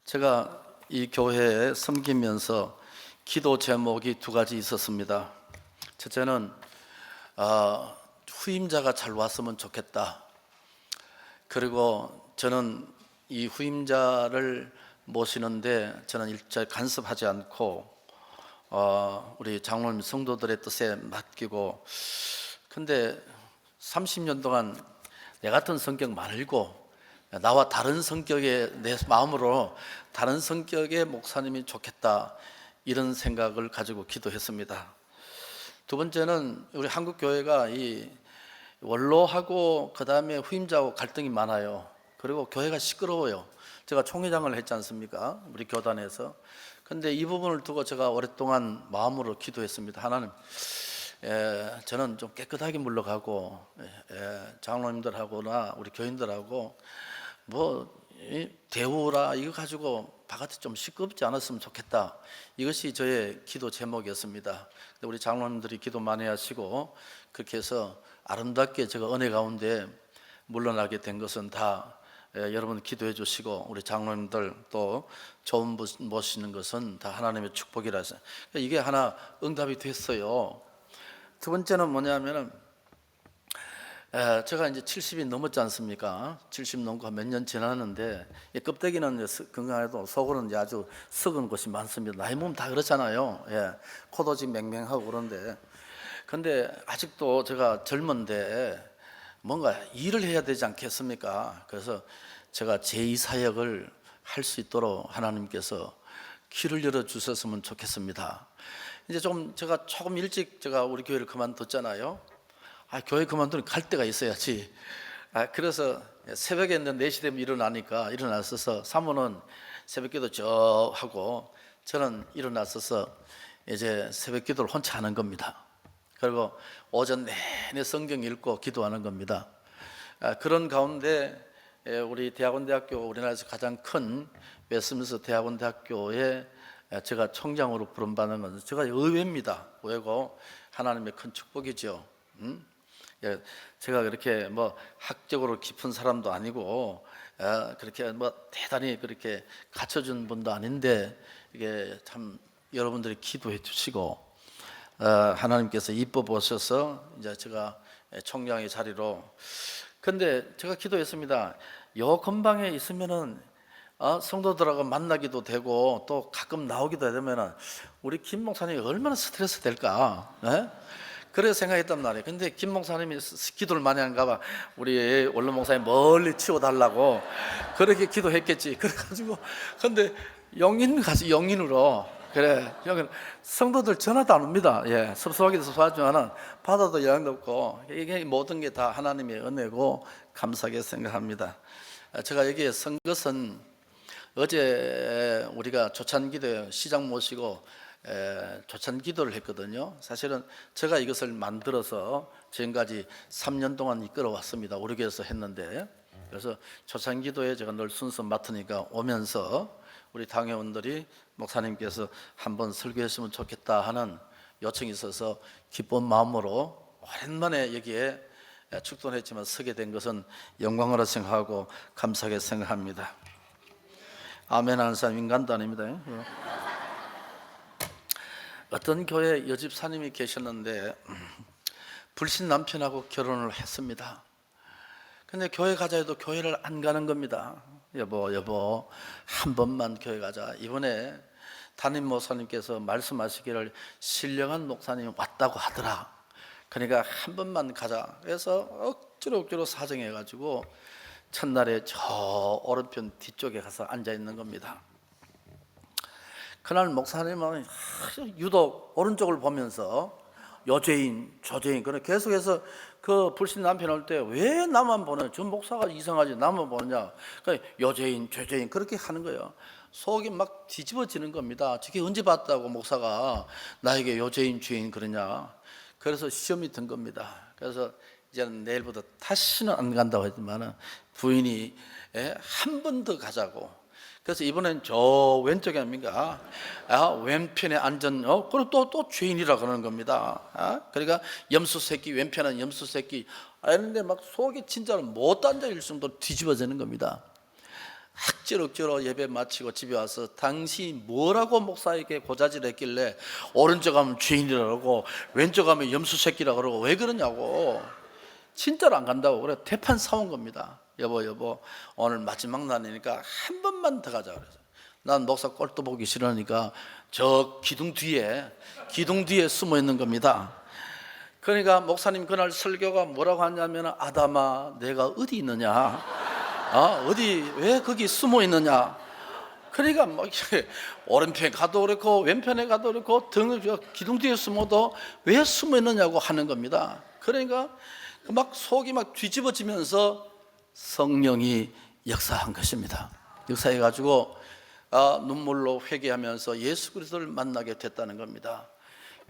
제가 이 교회에 섬기면서 기도 제목이 두 가지 있었습니다. 첫째는 후임자가 잘 왔으면 좋겠다. 그리고 저는 이 후임자를 모시는데 저는 일절 간섭하지 않고 우리 장로님 성도들의 뜻에 맡기고, 근데 30년 동안 내 같은 성격 말고 나와 다른 성격의, 내 마음으로 다른 성격의 목사님이 좋겠다, 이런 생각을 가지고 기도했습니다. 두 번째는 우리 한국 교회가 이 원로하고 그 다음에 후임자하고 갈등이 많아요. 그리고 교회가 시끄러워요. 제가 총회장을 했지 않습니까? 우리 교단에서. 근데 이 부분을 두고 제가 오랫동안 마음으로 기도했습니다. 하나님, 저는 좀 깨끗하게 물러가고 장로님들하고나 우리 교인들하고 대우라 이거 가지고 바깥에 좀 시끄럽지 않았으면 좋겠다. 이것이 저의 기도 제목이었습니다. 근데 우리 장로님들이 기도 많이 하시고 그렇게 해서 아름답게 제가 은혜 가운데 물러나게 된 것은 다 여러분 기도해 주시고 우리 장로님들 또 좋은 분 모시는 것은 다 하나님의 축복이라서 이게 하나 응답이 됐어요. 두 번째는 뭐냐면은 제가 이제 70이 넘었지 않습니까? 70 넘고 몇 년 지났는데 껍데기는 건강해도 속으로는 아주 썩은 것이 많습니다. 나이 먹으면 다 그렇잖아요. 코도 지금 맹맹하고 그런데, 근데 아직도 제가 젊은데 뭔가 일을 해야 되지 않겠습니까? 그래서 제가 제2사역을 할 수 있도록 하나님께서 길을 열어 주셨으면 좋겠습니다. 이제 제가 조금 일찍 제가 우리 교회를 그만뒀잖아요. 교회 그만두면 갈 데가 있어야지. 그래서 새벽에 4시 되면 일어났어서 사모는 새벽기도 쭉 하고 저는 일어났어서 이제 새벽기도를 혼자 하는 겁니다. 그리고 오전 내내 성경 읽고 기도하는 겁니다. 그런 가운데 우리 대학원대학교, 우리나라에서 가장 큰 웨스트민스터 대학원대학교에 제가 총장으로 부름받는 것은 제가 의외입니다. 의외고 하나님의 큰 축복이죠. 제가 그렇게 학적으로 깊은 사람도 아니고 그렇게 대단히 그렇게 갖춰준 분도 아닌데 이게 참 여러분들이 기도해 주시고 하나님께서 이뻐 보셔서 이제 제가 총장의 자리로. 근데 제가 기도했습니다. 요 근방에 있으면은 성도들하고 만나기도 되고 또 가끔 나오기도 되면은 우리 김 목사님이 얼마나 스트레스 될까? 그래서 생각했단 말이에요. 근데 김 목사님이 기도를 많이 하는가 봐. 우리 원로 목사님 멀리 치워달라고 그렇게 기도했겠지. 그래가지고 근데 영인으로 그래, 여기 성도들 전화도 안 옵니다. 섭섭하기도 섭섭하지만은 받아도 영향도 없고 이게 모든 게 다 하나님의 은혜고 감사하게 생각합니다. 제가 여기에 선 것은 어제 우리가 조찬기도 시장 모시고 조찬기도를 했거든요. 사실은 제가 이것을 만들어서 지금까지 3년 동안 이끌어왔습니다. 우리 교회에서 했는데, 그래서 조찬기도에 제가 늘 순서 맡으니까 오면서 우리 당회원들이 목사님께서 한번 설교했으면 좋겠다 하는 요청이 있어서 기쁜 마음으로 오랜만에 여기에 축돈했지만 서게 된 것은 영광으로 생각하고 감사하게 생각합니다. 아멘 하는 사람 인간도 아닙니다. 어떤 교회 여집사님이 계셨는데 불신 남편하고 결혼을 했습니다. 근데 교회 가자 해도 교회를 안 가는 겁니다. 여보 한 번만 교회 가자. 이번에 담임 목사님께서 말씀하시기를 신령한 목사님이 왔다고 하더라. 그러니까 한 번만 가자. 그래서 억지로 사정해가지고 첫날에 저 오른편 뒤쪽에 가서 앉아 있는 겁니다. 그날 목사님은 유독 오른쪽을 보면서 여죄인, 저죄인, 그래 계속해서 그 불신 남편 올 때 왜 나만 보내? 저 목사가 이상하지 나만 보느냐? 그러니까 여죄인, 죄죄인 그렇게 하는 거예요. 속이 막 뒤집어지는 겁니다. 저게 언제 봤다고 목사가 나에게 여죄인, 죄인 그러냐? 그래서 시험이 든 겁니다. 그래서 이제는 내일부터 다시는 안 간다고 했지만은 부인이 한 번 더 가자고. 그래서 이번엔 저 왼쪽에 아닙니까? 왼편에 앉은 그리고 또 죄인이라 그러는 겁니다. 그러니까 염소 새끼, 왼편은 염소 새끼. 이런데 막 속이 진짜로 못 앉아 있을 정도로 뒤집어지는 겁니다. 억지로 예배 마치고 집에 와서 당신이 뭐라고 목사에게 고자질 했길래 오른쪽 하면 죄인이라고 왼쪽 하면 염소 새끼라고 그러고 왜 그러냐고. 진짜로 안 간다고 그래. 대판 사온 겁니다. 여보 오늘 마지막 날이니까 한 번만 더 가자 그래서 난 목사 꼴도 보기 싫으니까 저 기둥 뒤에 숨어 있는 겁니다. 그러니까 목사님 그날 설교가 뭐라고 하냐면 아담아 내가 어디 있느냐, 어디 왜 거기 숨어 있느냐. 그러니까 막 오른편에 가도 그렇고 왼편에 가도 그렇고 기둥 뒤에 숨어도 왜 숨어 있느냐고 하는 겁니다. 그러니까 막 속이 막 뒤집어지면서 성령이 역사한 것입니다. 역사해 가지고 눈물로 회개하면서 예수 그리스도를 만나게 됐다는 겁니다.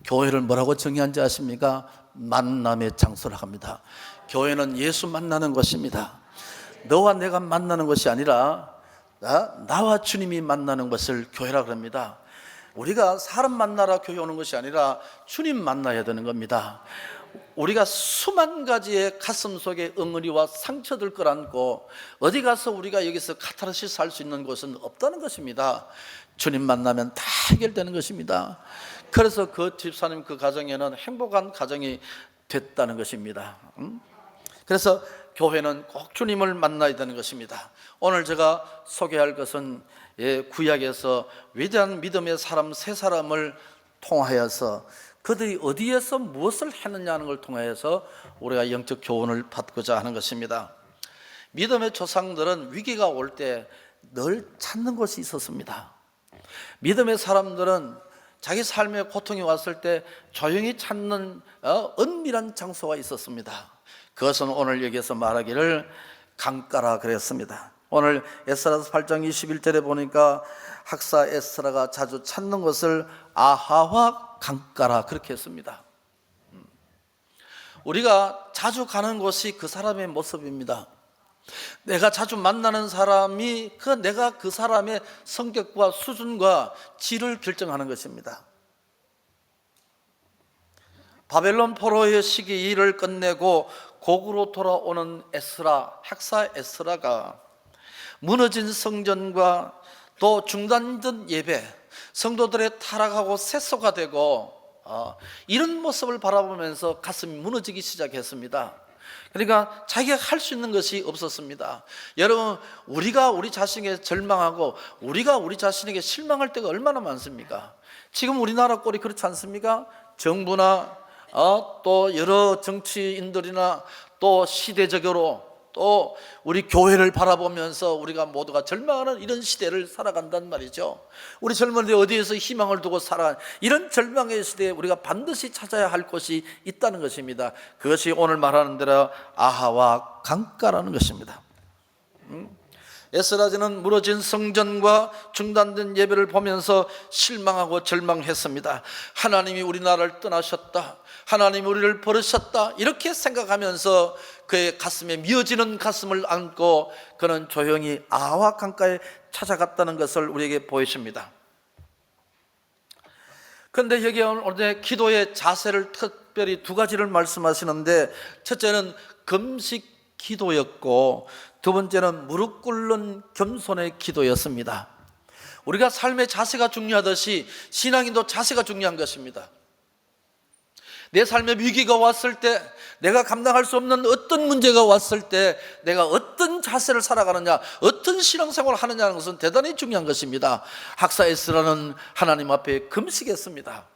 교회를 뭐라고 정의한지 아십니까? 만남의 장소라고 합니다. 교회는 예수 만나는 것입니다. 너와 내가 만나는 것이 아니라 나와 주님이 만나는 것을 교회라고 합니다. 우리가 사람 만나러 교회 오는 것이 아니라 주님 만나야 되는 겁니다. 우리가 수만 가지의 가슴 속에 엉어리와 상처들 끌어안고 어디 가서 우리가 여기서 카타르시스 할 수 있는 곳은 없다는 것입니다. 주님 만나면 다 해결되는 것입니다. 그래서 그 집사님 그 가정에는 행복한 가정이 됐다는 것입니다. 그래서 교회는 꼭 주님을 만나야 되는 것입니다. 오늘 제가 소개할 것은 구약에서 위대한 믿음의 사람 세 사람을 통하여서 그들이 어디에서 무엇을 했느냐는 걸 통해서 우리가 영적 교훈을 받고자 하는 것입니다. 믿음의 조상들은 위기가 올 때 늘 찾는 곳이 있었습니다. 믿음의 사람들은 자기 삶에 고통이 왔을 때 조용히 찾는 은밀한 장소가 있었습니다. 그것은 오늘 여기에서 말하기를 강가라 그랬습니다. 오늘 에스라서 8장 21절에 보니까 학사 에스라가 자주 찾는 것을 아하와 강가라 그렇게 했습니다. 우리가 자주 가는 곳이 그 사람의 모습입니다. 내가 자주 만나는 사람이 내가 그 사람의 성격과 수준과 질을 결정하는 것입니다. 바벨론 포로의 시기 일을 끝내고 고국으로 돌아오는 에스라, 학사 에스라가 무너진 성전과 또 중단된 예배, 성도들의 타락하고 쇠소가 되고 이런 모습을 바라보면서 가슴이 무너지기 시작했습니다. 그러니까 자기가 할 수 있는 것이 없었습니다. 여러분, 우리가 우리 자신에게 절망하고 우리가 우리 자신에게 실망할 때가 얼마나 많습니까? 지금 우리나라 꼴이 그렇지 않습니까? 정부나 또 여러 정치인들이나 또 시대적으로 또 우리 교회를 바라보면서 우리가 모두가 절망하는 이런 시대를 살아간단 말이죠. 우리 젊은이들 어디에서 희망을 두고 살아, 이런 절망의 시대에 우리가 반드시 찾아야 할 곳이 있다는 것입니다. 그것이 오늘 말하는 대로 아하와 강가라는 것입니다. 에스라는 무너진 성전과 중단된 예배를 보면서 실망하고 절망했습니다. 하나님이 우리나라를 떠나셨다, 하나님이 우리를 버리셨다, 이렇게 생각하면서 그의 가슴에 미어지는 가슴을 안고 그는 조용히 아하와 강가에 찾아갔다는 것을 우리에게 보여줍니다. 그런데 여기 오늘 기도의 자세를 특별히 두 가지를 말씀하시는데, 첫째는 금식 기도였고 두 번째는 무릎 꿇는 겸손의 기도였습니다. 우리가 삶의 자세가 중요하듯이 신앙인도 자세가 중요한 것입니다. 내 삶에 위기가 왔을 때, 내가 감당할 수 없는 어떤 문제가 왔을 때 내가 어떤 자세를 살아가느냐, 어떤 신앙생활을 하느냐는 것은 대단히 중요한 것입니다. 학사 에스라는 하나님 앞에 금식했습니다.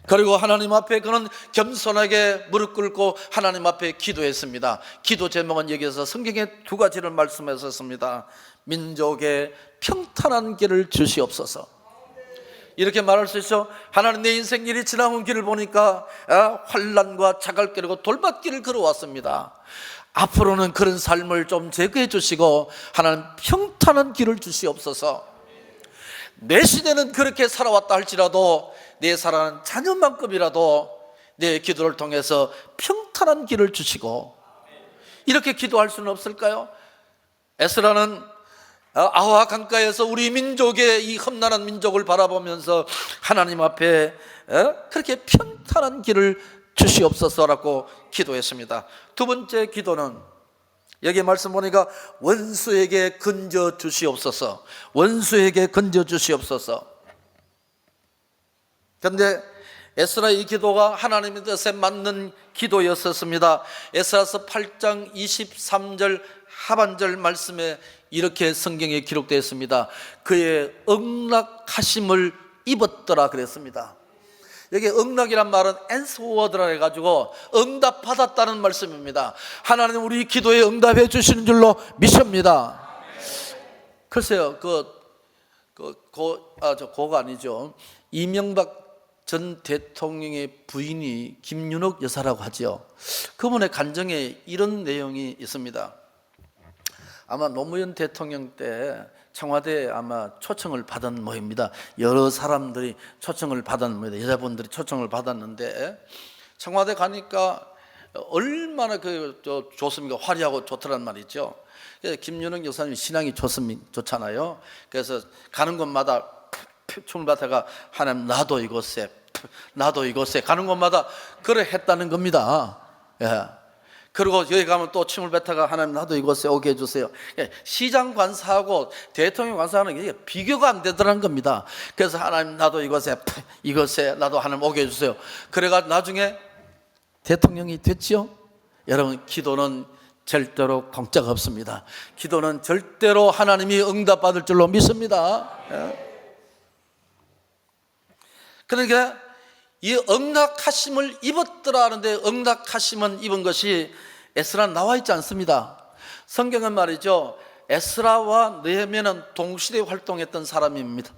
그리고 하나님 앞에 그는 겸손하게 무릎 꿇고 하나님 앞에 기도했습니다. 기도 제목은 여기에서 성경에 두 가지를 말씀하셨습니다. 민족의 평탄한 길을 주시옵소서. 이렇게 말할 수 있어. 하나님, 내 인생 일이 지나온 길을 보니까 환난과 자갈길이고 돌밭길을 걸어왔습니다. 앞으로는 그런 삶을 좀 제거해 주시고 하나님 평탄한 길을 주시옵소서. 내 시대는 그렇게 살아왔다 할지라도 내 사랑하는 자녀만큼이라도 내 기도를 통해서 평탄한 길을 주시고, 이렇게 기도할 수는 없을까요? 에스라는 아하 강가에서 우리 민족의 이 험난한 민족을 바라보면서 하나님 앞에 그렇게 평탄한 길을 주시옵소서라고 기도했습니다. 두 번째 기도는 여기 말씀 보니까 원수에게 건져 주시옵소서, 원수에게 건져 주시옵소서. 그런데 에스라의 이 기도가 하나님의 뜻에 맞는 기도였었습니다. 에스라서 8장 23절 하반절 말씀에 이렇게 성경에 기록되어 있습니다. 그의 응낙하심을 입었더라 그랬습니다. 여기 응낙이란 말은 앤서워드라 해가지고 응답받았다는 말씀입니다. 하나님 우리 기도에 응답해 주시는 줄로 믿습니다. 글쎄요, 고가 아니죠. 이명박 전 대통령의 부인이 김윤옥 여사라고 하죠. 그분의 간증에 이런 내용이 있습니다. 아마 노무현 대통령 때 청와대에 아마 초청을 받은 모입니다. 여러 사람들이 초청을 받은 모입니다. 여자분들이 초청을 받았는데 청와대 가니까 얼마나 좋습니까? 화려하고 좋더란 말이죠. 김윤옥 여사님 신앙이 좋잖아요. 그래서 가는 곳마다 춤을 받다가 하나님 나도 이곳에 가는 곳마다 그래 했다는 겁니다. 예. 그리고 여기 가면 또 침을 뱉다가 하나님 나도 이곳에 오게 해주세요. 시장 관사하고 대통령 관사하는 게 비교가 안 되더라는 겁니다. 그래서 하나님 나도 이곳에 나도 하나님 오게 해주세요. 그래가 나중에 대통령이 됐죠. 여러분, 기도는 절대로 공짜가 없습니다. 기도는 절대로 하나님이 응답받을 줄로 믿습니다. 그러니까 이 응낙하심을 입었더라 하는데, 응낙하심은 입은 것이 에스라 나와 있지 않습니다. 성경은 말이죠, 에스라와 느헤미야는 동시대에 활동했던 사람입니다.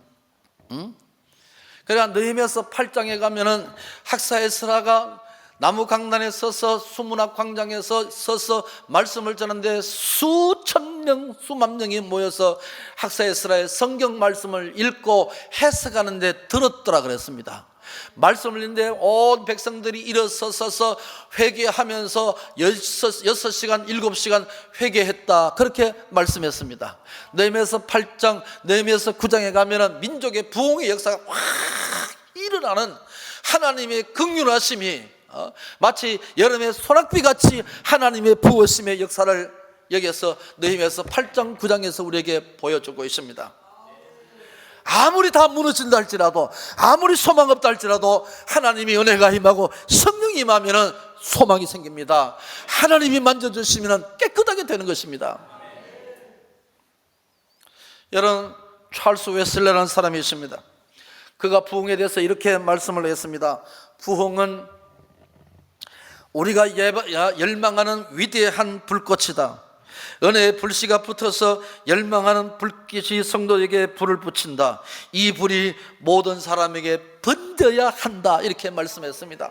그러니까 느헤미야서 8장에 가면은 학사 에스라가 나무 강단에 서서 수문학 광장에서 서서 말씀을 전하는데 수천 명, 수만 명이 모여서 학사 에스라의 성경 말씀을 읽고 해석하는데 들었더라 그랬습니다. 말씀을 읽는데 온 백성들이 일어서서 회개하면서 6시간, 7시간 회개했다, 그렇게 말씀했습니다. 느헤미야서 8장, 느헤미야서 9장에 가면은 민족의 부흥의 역사가 확 일어나는 하나님의 긍휼하심이 마치 여름의 소낙비같이 하나님의 부으심의 역사를 여기에서 느헤미야서 8장, 9장에서 우리에게 보여주고 있습니다. 아무리 다 무너진다 할지라도, 아무리 소망 없다 할지라도 하나님이 은혜가 임하고 성령이 임하면 소망이 생깁니다. 하나님이 만져주시면 깨끗하게 되는 것입니다. 여러분, 찰스 웨슬레라는 사람이 있습니다. 그가 부흥에 대해서 이렇게 말씀을 했습니다. 부흥은 우리가 열망하는 위대한 불꽃이다. 은혜의 불씨가 붙어서 열망하는 불빛이 성도에게 불을 붙인다. 이 불이 모든 사람에게 번져야 한다, 이렇게 말씀했습니다.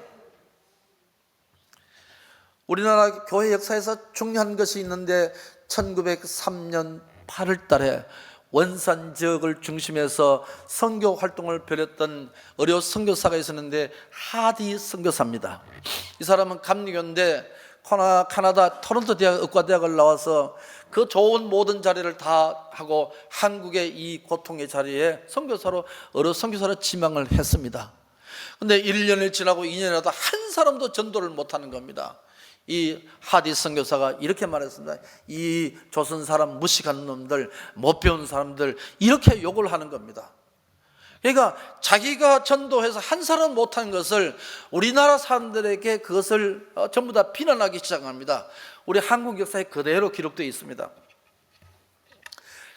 우리나라 교회 역사에서 중요한 것이 있는데 1903년 8월 달에 원산 지역을 중심해서 선교 활동을 벌였던 의료 선교사가 있었는데 하디 선교사입니다. 이 사람은 감리교인데 캐나다 토론토 대학 의과대학을 나와서 그 좋은 모든 자리를 다 하고 한국의 이 고통의 자리에 선교사로, 의료 선교사로 지망을 했습니다. 그런데 1년을 지나고 2년이라도 한 사람도 전도를 못하는 겁니다. 이 하디 선교사가 이렇게 말했습니다. 이 조선 사람 무식한 놈들, 못 배운 사람들, 이렇게 욕을 하는 겁니다. 그러니까 자기가 전도해서 한 사람 못한 것을 우리나라 사람들에게 그것을 전부 다 비난하기 시작합니다. 우리 한국 역사에 그대로 기록되어 있습니다.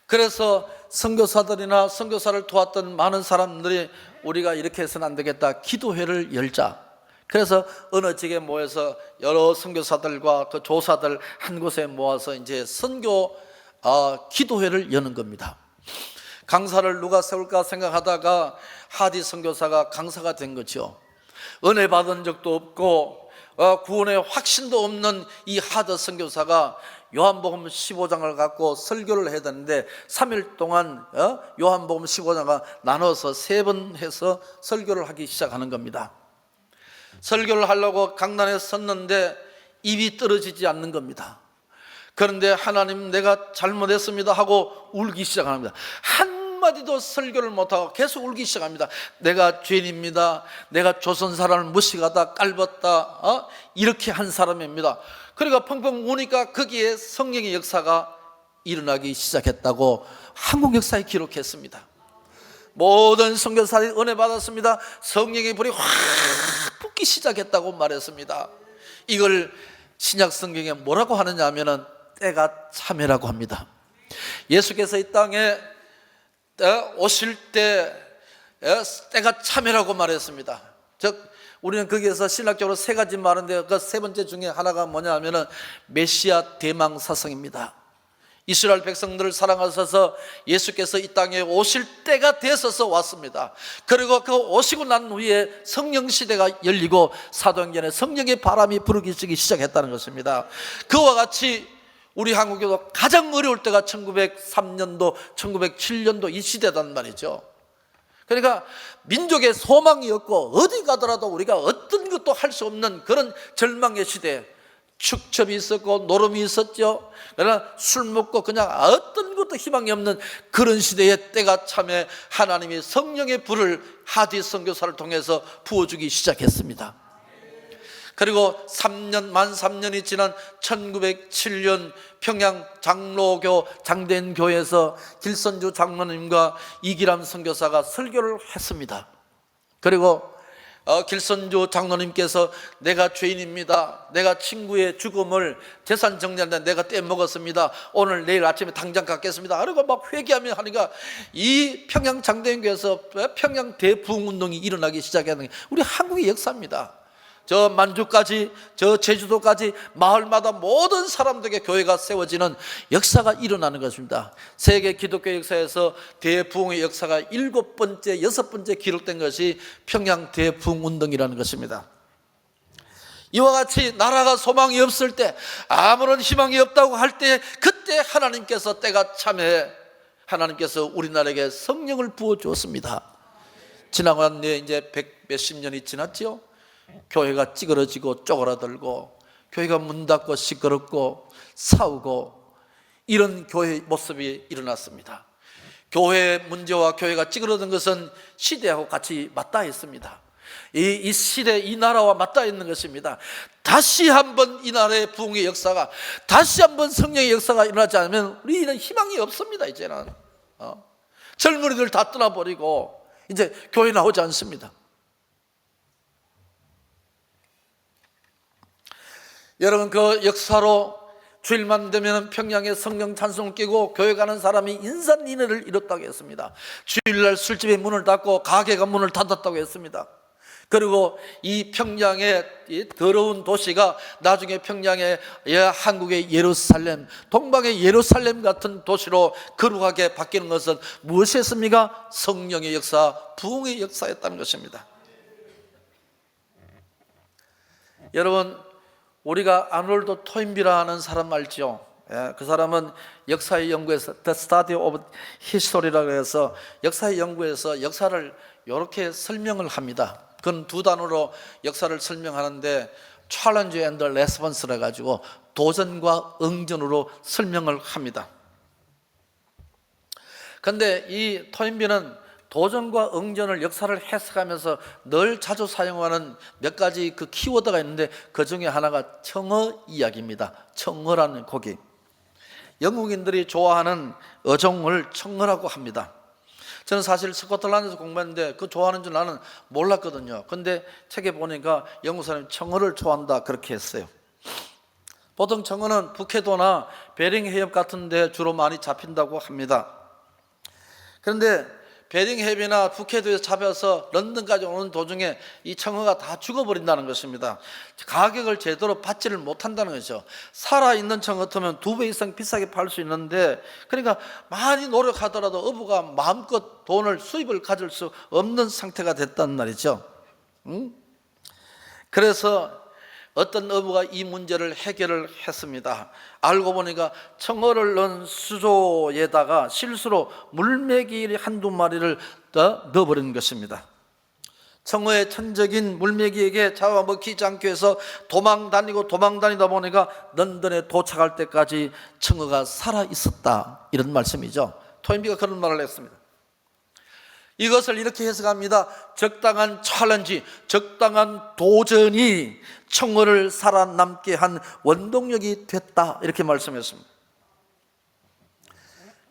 그래서 선교사들이나 선교사를 도왔던 많은 사람들이 우리가 이렇게 해서는 안 되겠다, 기도회를 열자. 그래서 어느 지역에 모여서 여러 선교사들과 그 조사들 한 곳에 모아서 이제 선교 기도회를 여는 겁니다. 강사를 누가 세울까 생각하다가 하디 선교사가 강사가 된 거죠. 은혜 받은 적도 없고 구원의 확신도 없는 이 하디 선교사가 요한복음 15장을 갖고 설교를 해야 되는데 3일 동안 요한복음 15장을 나눠서 3번 해서 설교를 하기 시작하는 겁니다. 설교를 하려고 강단에 섰는데 입이 떨어지지 않는 겁니다. 그런데 하나님, 내가 잘못했습니다 하고 울기 시작합니다. 한 한마디도 설교를 못하고 계속 울기 시작합니다. 내가 죄인입니다. 내가 조선 사람을 무식하다, 깔봤다, 이렇게 한 사람입니다. 그러니까 펑펑 우니까 거기에 성령의 역사가 일어나기 시작했다고 한국 역사에 기록했습니다. 모든 선교사들이 은혜 받았습니다. 성령의 불이 확 붙기 시작했다고 말했습니다. 이걸 신약 성경에 뭐라고 하느냐 하면은 때가 참이라고 합니다. 예수께서 이 땅에 오실 때 때가 참이라고 말했습니다. 즉 우리는 거기에서 신학적으로 세 가지 말인데 그 세 번째 중에 하나가 뭐냐 하면은 메시아 대망사성입니다. 이스라엘 백성들을 사랑하셔서 예수께서 이 땅에 오실 때가 되어서 왔습니다. 그리고 그 오시고 난 후에 성령 시대가 열리고 사도행전에 성령의 바람이 부르기 시작했다는 것입니다. 그와 같이 우리 한국에도 가장 어려울 때가 1903년도, 1907년도 이 시대단 말이죠. 그러니까 민족의 소망이 없고 어디 가더라도 우리가 어떤 것도 할 수 없는 그런 절망의 시대, 축첩이 있었고 노름이 있었죠. 그러나 술 먹고 그냥 어떤 것도 희망이 없는 그런 시대에 때가 참에 하나님이 성령의 불을 하디 선교사를 통해서 부어주기 시작했습니다. 그리고 만 3년이 지난 1907년 평양 장로교 장대인교회에서 길선주 장로님과 이기람 선교사가 설교를 했습니다. 그리고 길선주 장로님께서 내가 죄인입니다. 내가 친구의 죽음을 재산 정리하는데 내가 떼먹었습니다. 오늘 내일 아침에 당장 갖겠습니다. 그리고 막 회개하며 하니까 이 평양 장대인교회에서 평양 대부흥운동이 일어나기 시작하는 게 우리 한국의 역사입니다. 저 만주까지, 저 제주도까지 마을마다 모든 사람들에게 교회가 세워지는 역사가 일어나는 것입니다. 세계 기독교 역사에서 대부흥의 역사가 7번째, 6번째 기록된 것이 평양 대부흥운동이라는 것입니다. 이와 같이 나라가 소망이 없을 때, 아무런 희망이 없다고 할 때, 그때 하나님께서 때가 참에 하나님께서 우리나라에게 성령을 부어주었습니다. 지나간 이제 100몇십 년이 지났죠. 교회가 찌그러지고 쪼그라들고 교회가 문 닫고 시끄럽고 싸우고 이런 교회의 모습이 일어났습니다. 교회의 문제와 교회가 찌그러든 것은 시대하고 같이 맞닿아 있습니다. 이 시대, 이 나라와 맞닿아 있는 것입니다. 다시 한번 이 나라의 부흥의 역사가, 다시 한번 성령의 역사가 일어나지 않으면 우리는 희망이 없습니다. 이제는 젊은이들 다 떠나버리고 이제 교회 나오지 않습니다. 여러분, 그 역사로 주일만 되면 평양에 성령 찬송을 끼고 교회 가는 사람이 인산인해를 이뤘다고 했습니다. 주일날 술집의 문을 닫고 가게가 문을 닫았다고 했습니다. 그리고 이 평양의 이 더러운 도시가 나중에 평양의 한국의 예루살렘, 동방의 예루살렘 같은 도시로 거룩하게 바뀌는 것은 무엇이었습니까? 성령의 역사, 부흥의 역사였다는 것입니다. 여러분, 우리가 아놀드 토인비라는 사람 알죠? 그 사람은 역사의 연구에서 The Study of History라고 해서 역사의 연구에서 역사를 이렇게 설명을 합니다. 그건 두 단어로 역사를 설명하는데 Challenge and Response라 가지고 도전과 응전으로 설명을 합니다. 그런데 이 토인비는 도전과 응전을 역사를 해석하면서 늘 자주 사용하는 몇 가지 그 키워드가 있는데 그 중에 하나가 청어 이야기입니다. 청어라는 고기. 영국인들이 좋아하는 어종을 청어라고 합니다. 저는 사실 스코틀랜드에서 공부했는데 그 좋아하는 줄 나는 몰랐거든요. 근데 책에 보니까 영국 사람이 청어를 좋아한다 그렇게 했어요. 보통 청어는 북해도나 베링 해협 같은 데 주로 많이 잡힌다고 합니다. 그런데 베링해협이나 북해도에서 잡혀서 런던까지 오는 도중에 이 청어가 다 죽어버린다는 것입니다. 가격을 제대로 받지를 못한다는 것이죠. 살아있는 청어 같으면 2배 이상 비싸게 팔 수 있는데, 그러니까 많이 노력하더라도 어부가 마음껏 돈을 수입을 가질 수 없는 상태가 됐단 말이죠. 그래서 어떤 어부가 이 문제를 해결을 했습니다. 알고 보니까 청어를 넣은 수조에다가 실수로 물메기 한두 마리를 더 넣어버린 것입니다. 청어의 천적인 물메기에게 잡아먹히지 않기 위해서 도망다니다 보니까 런던에 도착할 때까지 청어가 살아있었다, 이런 말씀이죠. 토인비가 그런 말을 했습니다. 이것을 이렇게 해석합니다. 적당한 챌린지, 적당한 도전이 청월을 살아남게 한 원동력이 됐다, 이렇게 말씀했습니다.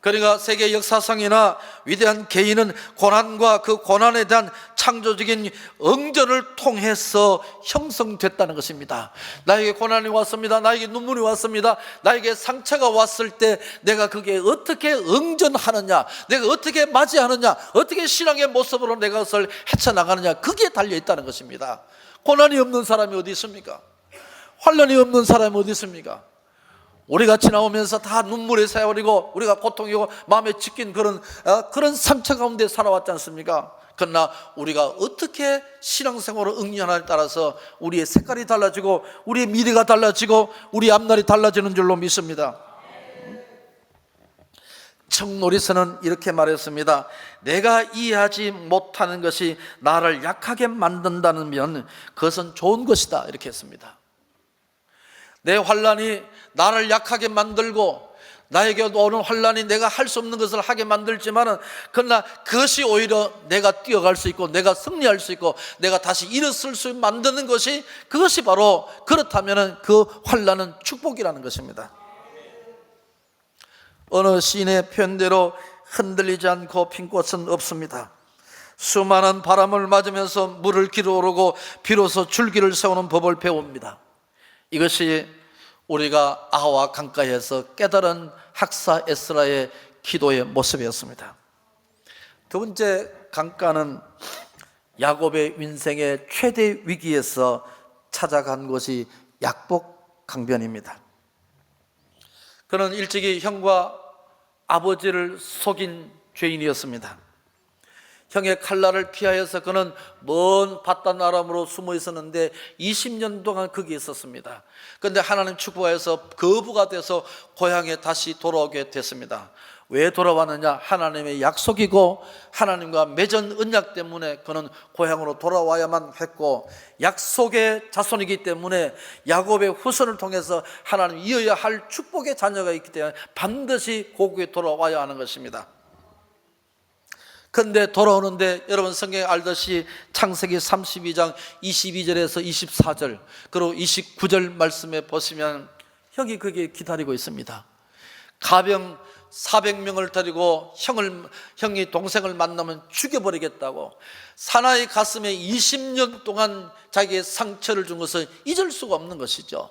그러니까 세계 역사상이나 위대한 개인은 고난과 그 고난에 대한 창조적인 응전을 통해서 형성됐다는 것입니다. 나에게 고난이 왔습니다. 나에게 눈물이 왔습니다. 나에게 상처가 왔을 때 내가 그게 어떻게 응전하느냐, 내가 어떻게 맞이하느냐, 어떻게 신앙의 모습으로 내가 그것을 헤쳐나가느냐, 그게 달려있다는 것입니다. 고난이 없는 사람이 어디 있습니까? 환난이 없는 사람이 어디 있습니까? 우리가 지나오면서 다 눈물의 세월이고 우리가 고통이고 마음에 찢긴 그런 상처 가운데 살아왔지 않습니까? 그러나 우리가 어떻게 신앙생활을 응연하냐에 따라서 우리의 색깔이 달라지고 우리의 미래가 달라지고 우리의 앞날이 달라지는 줄로 믿습니다. 청노리서는 이렇게 말했습니다. 내가 이해하지 못하는 것이 나를 약하게 만든다면 그것은 좋은 것이다, 이렇게 했습니다. 내 환난이 나를 약하게 만들고 나에게 오는 환난이 내가 할 수 없는 것을 하게 만들지만은, 그러나 그것이 오히려 내가 뛰어갈 수 있고 내가 승리할 수 있고 내가 다시 일어설 수 만드는 것이, 그것이 바로, 그렇다면은 그 환난은 축복이라는 것입니다. 어느 시인의 표현대로 흔들리지 않고 핀 꽃은 없습니다. 수많은 바람을 맞으면서 물을 기르오르고 비로소 줄기를 세우는 법을 배웁니다. 이것이 우리가 아와 강가에서 깨달은 학사 에스라의 기도의 모습이었습니다. 두 번째 강가는 야곱의 인생의 최대 위기에서 찾아간 곳이 약복 강변입니다. 그는 일찍이 형과 아버지를 속인 죄인이었습니다. 형의 칼날을 피하여서 그는 먼 바단 아람으로 숨어 있었는데 20년 동안 거기에 있었습니다. 그런데 하나님 축복하여서 거부가 돼서 고향에 다시 돌아오게 됐습니다. 왜 돌아왔느냐? 하나님의 약속이고 하나님과 맺은 언약 때문에 그는 고향으로 돌아와야만 했고, 약속의 자손이기 때문에 야곱의 후손을 통해서 하나님 이어야 할 축복의 자녀가 있기 때문에 반드시 고국에 돌아와야 하는 것입니다. 그런데 돌아오는데 여러분 성경에 알듯이 창세기 32장 22절에서 24절 그리고 29절 말씀에 보시면 형이 거기에 기다리고 있습니다. 가병 400명을 데리고 형이 동생을 만나면 죽여버리겠다고, 사나이 가슴에 20년 동안 자기의 상처를 준 것을 잊을 수가 없는 것이죠.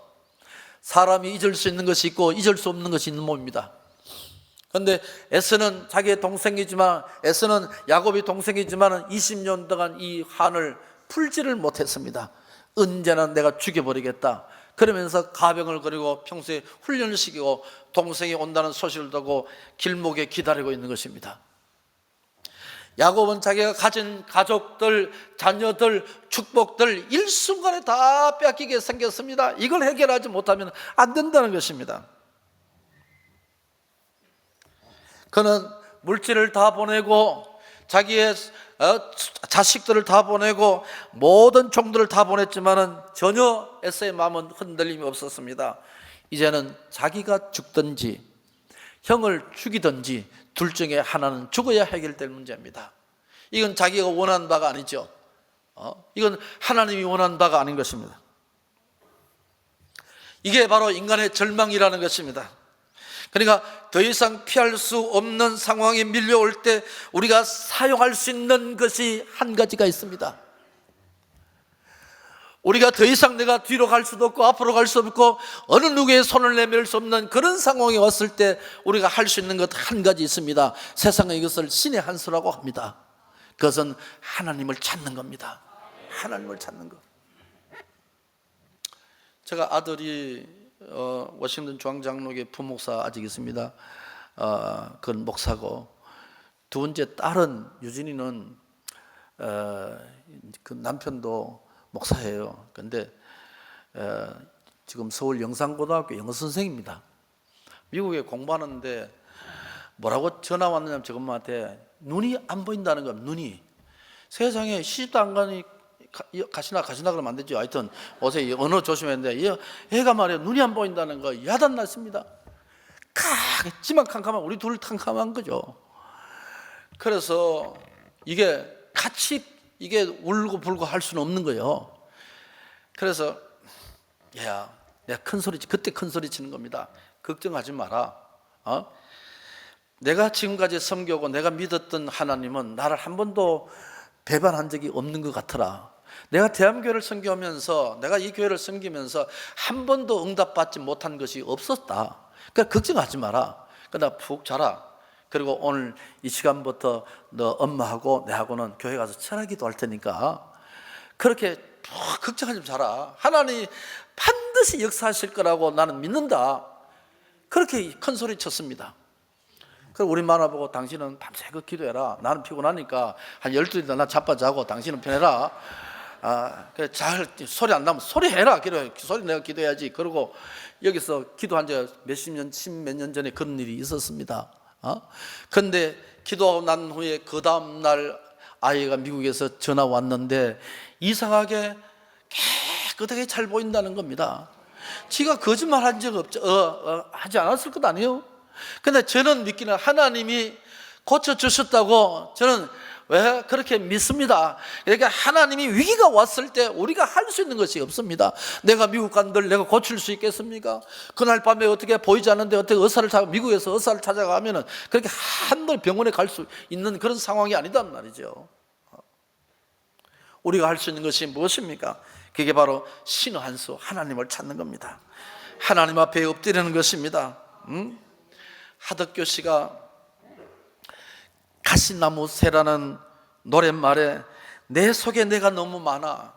사람이 잊을 수 있는 것이 있고 잊을 수 없는 것이 있는 몸입니다. 그런데 에서는 자기의 동생이지만, 에서는 야곱이 동생이지만 20년 동안 이 한을 풀지를 못했습니다. 언제나 내가 죽여버리겠다 그러면서 가병을 그리고 평소에 훈련을 시키고 동생이 온다는 소식을 듣고 길목에 기다리고 있는 것입니다. 야곱은 자기가 가진 가족들, 자녀들, 축복들 일순간에 다 뺏기게 생겼습니다. 이걸 해결하지 못하면 안 된다는 것입니다. 그는 물질을 다 보내고 자기의 자식들을 다 보내고 모든 종들을 다 보냈지만은 전혀 에서의 마음은 흔들림이 없었습니다. 이제는 자기가 죽든지 형을 죽이든지 둘 중에 하나는 죽어야 해결될 문제입니다. 이건 자기가 원하는 바가 아니죠. 이건 하나님이 원하는 바가 아닌 것입니다. 이게 바로 인간의 절망이라는 것입니다. 그러니까 더 이상 피할 수 없는 상황이 밀려올 때 우리가 사용할 수 있는 것이 한 가지가 있습니다. 우리가 더 이상 내가 뒤로 갈 수도 없고 앞으로 갈 수 없고 어느 누구의 손을 내밀 수 없는 그런 상황이 왔을 때 우리가 할 수 있는 것 한 가지 있습니다. 세상은 이것을 신의 한 수라고 합니다. 그것은 하나님을 찾는 겁니다. 하나님을 찾는 것. 제가 아들이 워싱턴 중앙장로교회 부목사 아직 있습니다. 그건 목사고, 두 번째 딸은 유진이는 그 남편도 목사예요. 그런데 지금 서울 영산고등학교 영어 선생입니다. 미국에 공부하는데 뭐라고 전화 왔느냐면 저 엄마한테 눈이 안 보인다는 겁니다. 눈이. 세상에 시집도 안 가니 가시나 그러면 안 되죠. 하여튼 어제 언어 조심했는데 얘가 말이야 눈이 안 보인다는 거 야단났습니다. 찌만 캄캄한, 우리 둘 캄캄한 거죠. 그래서 이게 같이 이게 울고 불고 할 수는 없는 거예요. 그래서 야, 내가 그때 큰 소리 치는 겁니다. 걱정하지 마라. 내가 지금까지 섬겨오고 내가 믿었던 하나님은 나를 한 번도 배반한 적이 없는 것 같더라. 내가 대한교회를 섬겨오면서, 내가 이 교회를 섬기면서 한 번도 응답받지 못한 것이 없었다. 그러니까 걱정하지 마라. 그러나 푹 자라. 그리고 오늘 이 시간부터 너 엄마하고 내하고는 교회 가서 철학기도 할 테니까 그렇게 푹 걱정하지 마라. 하나님이 반드시 역사하실 거라고 나는 믿는다. 그렇게 큰 소리 쳤습니다. 그리고 우리 마누라 보고 당신은 밤새고 기도해라. 나는 피곤하니까 한 12시에 나 자빠자고 당신은 편해라. 그래 잘 소리 안 나면 소리 해라. 소리 내가 기도해야지. 그러고 여기서 기도한 지 몇십 년 전에 그런 일이 있었습니다. 근데 기도하고 난 후에 그 다음 날 아이가 미국에서 전화 왔는데 이상하게 깨끗하게 잘 보인다는 겁니다. 지가 거짓말 한 적 없죠. 하지 않았을 것 아니에요. 근데 저는 믿기는 하나님이 고쳐주셨다고 저는 왜 그렇게 믿습니다. 그러니까 하나님이 위기가 왔을 때 우리가 할 수 있는 것이 없습니다. 내가 미국 간들 내가 고칠 수 있겠습니까? 그날 밤에 어떻게 보이지 않는데 어떻게 미국에서 의사를 찾아가면은 그렇게 한번 병원에 갈 수 있는 그런 상황이 아니단 말이죠. 우리가 할 수 있는 것이 무엇입니까? 그게 바로 신의 한 수 하나님을 찾는 겁니다. 하나님 앞에 엎드리는 것입니다. 하덕교 씨가 가시나무 새라는 노랫말에 내 속에 내가 너무 많아.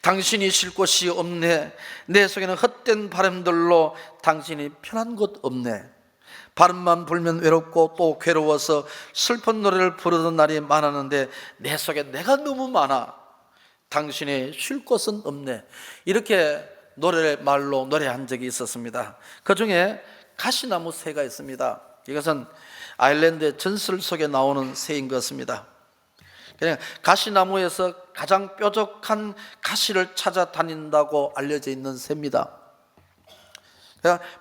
당신이 쉴 곳이 없네. 내 속에는 헛된 바람들로 당신이 편한 곳 없네. 바람만 불면 외롭고 또 괴로워서 슬픈 노래를 부르던 날이 많았는데 내 속에 내가 너무 많아. 당신이 쉴 곳은 없네. 이렇게 말로 노래한 적이 있었습니다. 그 중에 가시나무 새가 있습니다. 이것은 아일랜드의 전설 속에 나오는 새인 것 같습니다. 그냥 가시나무에서 가장 뾰족한 가시를 찾아다닌다고 알려져 있는 새입니다.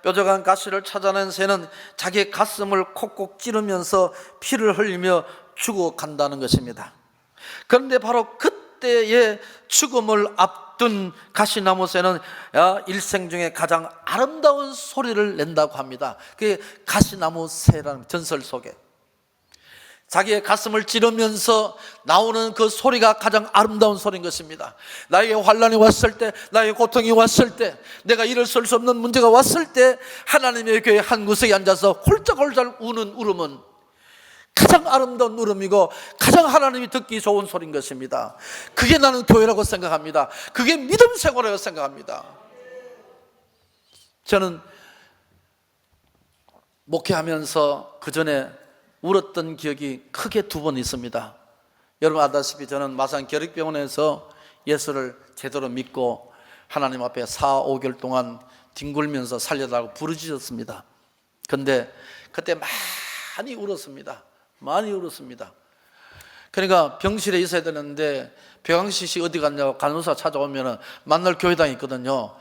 뾰족한 가시를 찾아낸 새는 자기의 가슴을 콕콕 찌르면서 피를 흘리며 죽어간다는 것입니다. 그런데 바로 그때의 죽음을 앞둔 가시나무 새는 일생 중에 가장 아름다운 소리를 낸다고 합니다. 그게 가시나무 새라는 전설 속에 자기의 가슴을 찌르면서 나오는 그 소리가 가장 아름다운 소리인 것입니다. 나에게 환난이 왔을 때, 나에게 고통이 왔을 때, 내가 일어설 수 없는 문제가 왔을 때 하나님의 교회 한 구석에 앉아서 홀짝홀짝 우는 울음은 가장 아름다운 울음이고 가장 하나님이 듣기 좋은 소리인 것입니다. 그게 나는 교회라고 생각합니다. 그게 믿음 생활이라고 생각합니다. 저는 목회하면서 그 전에 울었던 기억이 크게 2번 있습니다. 여러분 아다시피 저는 마산 결핵병원에서 예수를 제대로 믿고 하나님 앞에 4, 5개월 동안 뒹굴면서 살려달라고 부르짖었습니다. 그런데 그때 많이 울었습니다. 많이 울었습니다. 그러니까 병실에 있어야 되는데 병항시 씨 어디 갔냐고 간호사 찾아오면 만날 교회당이 있거든요.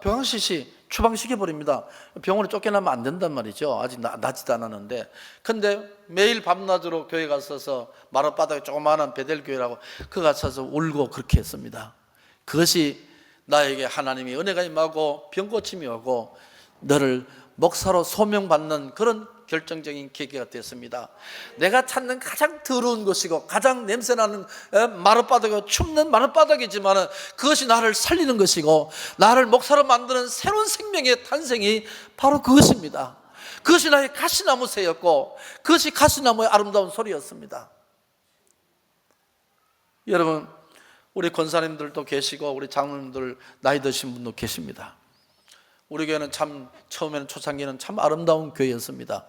병항시 씨 추방시켜버립니다. 병원에 쫓겨나면 안 된단 말이죠. 아직 나지도 않았는데. 근데 매일 밤낮으로 교회 갔어서 마룻바닥에 조그마한 베델교회라고 그 가서 울고 그렇게 했습니다. 그것이 나에게 하나님이 은혜가 임하고 병고침이 오고 너를 목사로 소명받는 그런 결정적인 계기가 됐습니다. 내가 찾는 가장 더러운 것이고 가장 냄새나는 마룻바닥이고 춥는 마룻바닥이지만 그것이 나를 살리는 것이고 나를 목사로 만드는 새로운 생명의 탄생이 바로 그것입니다. 그것이 나의 가시나무 새였고 그것이 가시나무의 아름다운 소리였습니다. 여러분 우리 권사님들도 계시고 우리 장로님들 나이 드신 분도 계십니다. 우리 교회는 참 처음에는 초창기는 참 아름다운 교회였습니다.